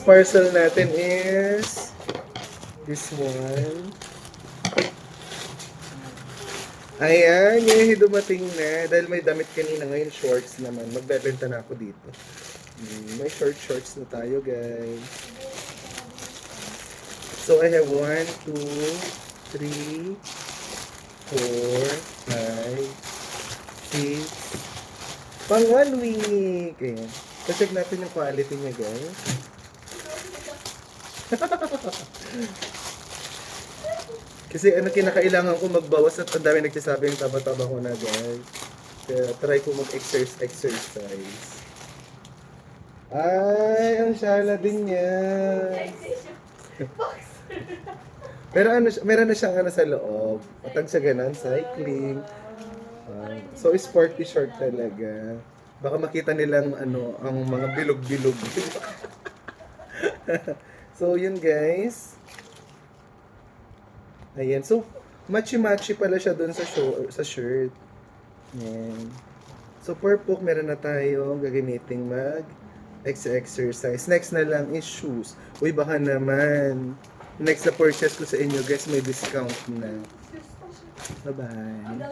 next parcel natin is this one. Ayan, yay, dumating na. Dahil may damit kanina, ngayon shorts naman. Magbebenta na ako dito. May shorts na tayo, guys. So, I have 1, 2, 3, 4, 5, 6. Pang 1 week. Ayan. Check natin yung quality niya, guys. Kasi kinakailangan ko magbawas at ang dami nagsasabing taba-taba ko na, guys. Kaya try ko mag-exercise. Ay, ang shala din niya. Pero meron na siyang sa loob. Patag sa ganun, cycling. So, sporty short talaga. Baka makita nilang ang mga bilog-bilog. So, yun guys. Ayan. So, matchy-matchy pala siya dun sa shirt. Ayan. So, per poke, meron na tayo gagamiting exercise. Next na lang is shoes. Uy, baka naman. Next na purchase ko sa inyo, guys, may discount na. Bye-bye.